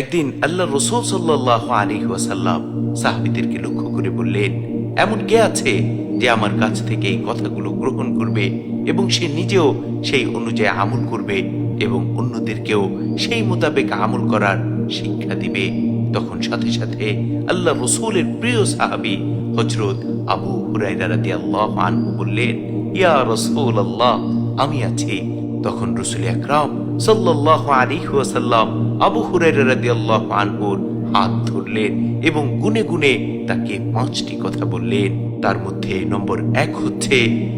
একদিন আল্লাহ রাসূল সাল্লাল্লাহু আলাইহি ওয়াসাল্লাম সাহাবীদেরকে লক্ষ্য করে বললেন, এমন কে আছে যে আমার কাছ থেকে এই কথাগুলো গ্রহণ করবে এবং সে নিজেও সেই অনুযায়ী আমল করবে এবং অন্যদেরকেও সেই মোতাবেক আমল করার শিক্ষা দিবে। তখন সাথে সাথে আল্লাহ রাসূলের প্রিয় সাহাবী হযরত আবু হুরায়রা রাদিয়াল্লাহু আনহু বললেন, ইয়া রাসূলুল্লাহ, আমি আছি। তখন রাসূল আকরাম সাল্লাল্লাহু আলাইহি ওয়াসাল্লাম আবু হুরায়রা রাদিয়াল্লাহু আনহুর হাত ধরলেন এবং গুনে গুনে তাকে 5টি কথা বললেন। তার মধ্যে নম্বর 1 হচ্ছে,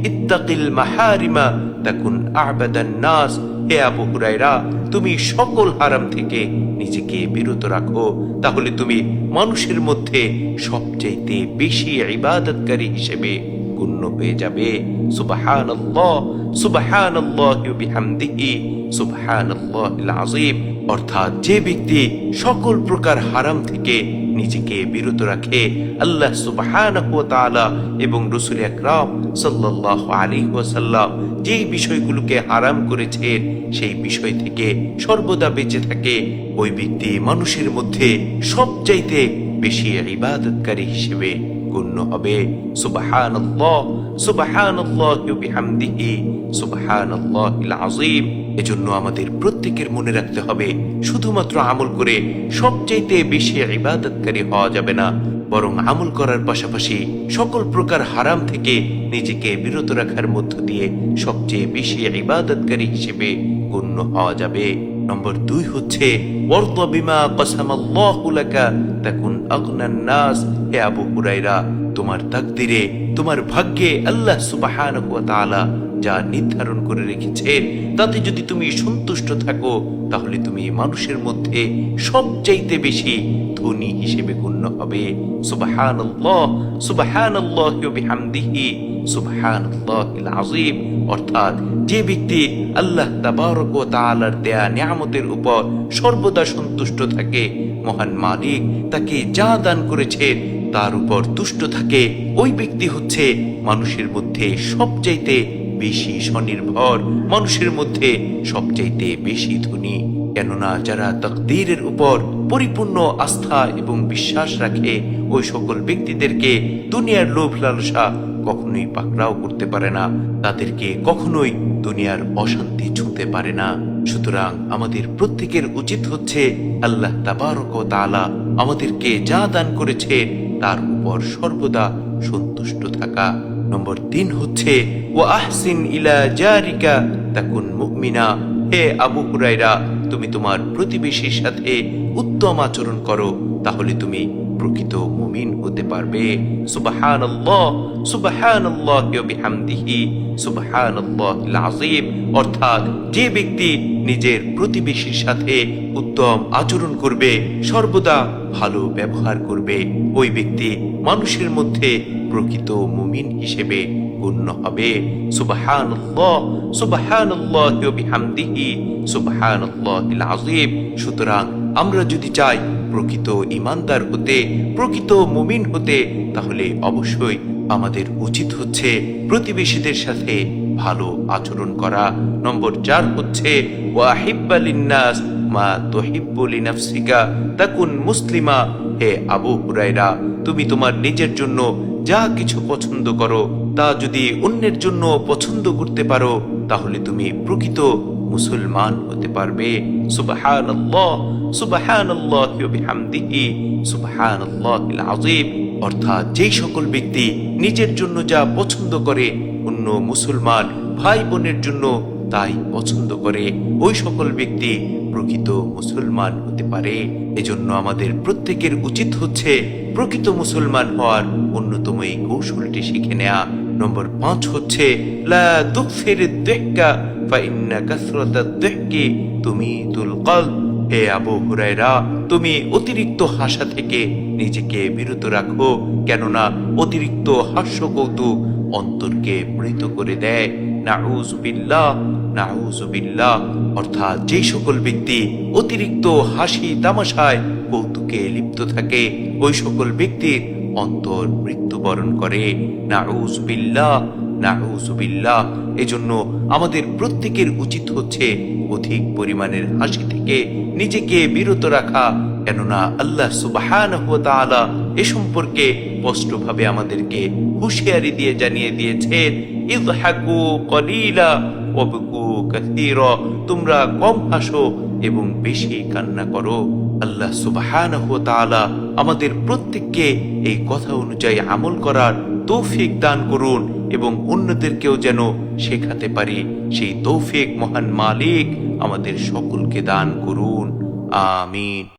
ইত্তাকিল মাহারিমা তাকুন আ'বাদান নাস। হে আবু হুরায়রা, তুমি সকল হারাম থেকে নিজেকে বিরত রাখো, তাহলে তুমি মানুষের মধ্যে সবচাইতে বেশি ইবাদতকারী হিসেবে গণ্য হয়ে যাবে। সুবহানাল্লাহ, সুবহানাল্লাহি ওয়া বিহামদিহি, সুবহানাল্লাহিল আযীম। অর্থাৎ যে ব্যক্তি সকল প্রকার হারাম থেকে নিজেকে বিরত রাখে, আল্লাহ সুবহানাহু ওয়া তাআলা এবং রাসূল আকরাম সাল্লাল্লাহু আলাইহি ওয়াসাল্লাম যেই বিষয়গুলোকে হারাম করেছেন সেই বিষয় থেকে সর্বদা বেঁচে থাকে, ওই ব্যক্তি মানুষের মধ্যে সবচাইতে বেশি ইবাদতকারী হিসেবে গণ্য হবে। সুবহানাল্লাহ, সুবহানাল্লাহি ওয়া বিহামদিহি, সুবহানাল্লাহিল আযীম। এজন্য আমাদের প্রত্যেকের মনে রাখতে হবে, শুধুমাত্র আমল করে সবচাইতে বেশি ইবাদতকারী হওয়া যাবে না, বরং আমল করার পাশাপাশি সকল প্রকার হারাম থেকে নিজেকে বিরত রাখার মধ্য দিয়ে সবচেয়ে বেশি ইবাদতকারী হিসেবে গণ্য হওয়া যাবে। নম্বর 2 হচ্ছে, ওয়ারদা বিমা কাসামাল্লাহু লাকা তাকুন আগনান নাস। হে আবু হুরায়রা, তোমার তাকদীরে, তোমার ভাগ্যে আল্লাহ সুবহানাহু ওয়া তাআলা যা নির্ধারণ করে রেখেছেন তাতে যদি তুমি সন্তুষ্ট থাকো, তাহলে তুমি মানুষের মধ্যে সবচাইতে বেশি ধনী হিসেবে গণ্য হবে। সুবহানাল্লাহ, সুবহানাল্লাহি ওয়া বিহামদিহি, সুবহানাল্লাহিল আযীম। অর্থাৎ যে ব্যক্তি আল্লাহ তাবারক ওয়া তাআলার দেয়া নিয়ামতের উপর সর্বদা সন্তুষ্ট থাকে, মহান মালিক তাকে যা দান করেছেন তার উপর তুষ্ট থাকে, ওই ব্যক্তি হচ্ছে মানুষের মধ্যে সবচাইতে বেশি স্বনির্ভর, মানুষের মধ্যে সবচাইতে বেশি ধনী। কেননা যারা তাকদীরের উপর পরিপূর্ণ আস্থা এবং বিশ্বাস রাখে, ওই সকল ব্যক্তিদেরকে দুনিয়ার লোভ লালসা কখনোই পাকড়াও করতে পারে না, তাদেরকে কখনোই দুনিয়ার অশান্তি ছুঁতে পারে না। সুতরাং আমাদের প্রত্যেকের উচিত হচ্ছে আল্লাহ তাবারক ওয়া তাআলা আমাদেরকে যা দান করেছে তার উপর সর্বদা সন্তুষ্ট থাকা। নম্বর 3 হচ্ছে, ওয়া আহসিন ইলা জারিকা তাকুন মুমিনা। হে আবু হুরায়রা, তুমি তোমার প্রতিবেশীর সাথে উত্তম আচরণ করো, তাহলে তুমি প্রকৃত মুমিন হতে পারবে। সুবহানাল্লাহ, সুবহানাল্লাহি ওয়া বিহামদিহি, সুবহানাল্লাহিল আযীম। অর্থাৎ যে ব্যক্তি নিজের প্রতিবেশীর সাথে উত্তম আচরণ করবে, সর্বদা ভালো ব্যবহার করবে, ওই ব্যক্তি মানুষের মধ্যে প্রকৃত মুমিন হিসেবে গণ্য হবে। সুবহানাল্লাহ, সুবহানাল্লাহি ওয়া বিহামদিহি, সুবহানাল্লাহিল আযীম। সুতরাং আমরা যদি চাই প্রকৃত ঈমানদার হতে, প্রকৃত মুমিন হতে, তাহলে অবশ্যই আমাদের উচিত হচ্ছে প্রতিবেশীদের সাথে ভালো আচরণ করা। নম্বর 4 হচ্ছে, ওয়া হিব্বা লিন-নাস মা তুহিব্বু লিনাফসিকা তাকুন মুসলিমা। হে আবু হুরায়রা, তুমি তোমার নিজের জন্য যা কিছু পছন্দ করো তা যদি অন্যের জন্য পছন্দ করতে পারো, তাহলে তুমি প্রকৃত মুসলমান হতে পারবে। সুবহানাল্লাহ, সুবহানাল্লাহি ওয়া বিহামদিহি, সুবহানাল্লাহিল আযীম। অর্থাৎ যেই সকল ব্যক্তি নিজের জন্য যা পছন্দ করে অন্য মুসলমান ভাই বোনের জন্য তাই পছন্দ করে, ওই সকল ব্যক্তি প্রকৃত মুসলমান হতে পারে। এজন্য আমাদের প্রত্যেকের উচিত হচ্ছে প্রকৃত মুসলমান হওয়ার অন্যতম এই কৌশলটি শিখে নেয়া। নম্বর 5 হচ্ছে, লা তুকসিরিদ দিহকা ফাইন্না কাসরাতাদ দিহকি তুমিতুল কলব। হে আবু হুরায়রা, তুমি অতিরিক্ত হাসা থেকে নিজেকে বিরত রাখো, কেননা অতিরিক্ত হাস্য কৌতুক অন্তরকে মৃত করে দেয়। নাউযু বিল্লাহ, নাউযু বিল্লাহ। অর্থাৎ যেই সকল ব্যক্তি অতিরিক্ত হাসি তামাশায় কৌতুকে লিপ্ত থাকে, ওই সকল ব্যক্তির অন্তর মৃত্যুবরণ করে। নাউযুবিল্লাহ, নাউযুবিল্লাহ। এজন্য আমাদের প্রত্যেকের উচিত হচ্ছে অধিক পরিমাণের হাসি থেকে নিজেকে বিরত রাখা, কেননা আল্লাহ সুবহানাহু ওয়া তাআলা এ সম্পর্কে স্পষ্টভাবে আমাদেরকে হুঁশিয়ারি দিয়ে জানিয়ে দিয়েছেন, ইযহাকু কলিলা ওয়াবকু কাসীরা, তোমরা কম হাসো এবং বেশি কান্না করো। আল্লাহ সুবহানাহু ওয়া তাআলা আমাদের প্রত্যেককে এই কথা অনুযায়ী আমল করার তৌফিক দান করুন এবং অন্যদেরকেও যেন শেখাতে পারি, সেই তৌফিক মহান মালিক আমাদের সকলকে দান করুন। আমিন।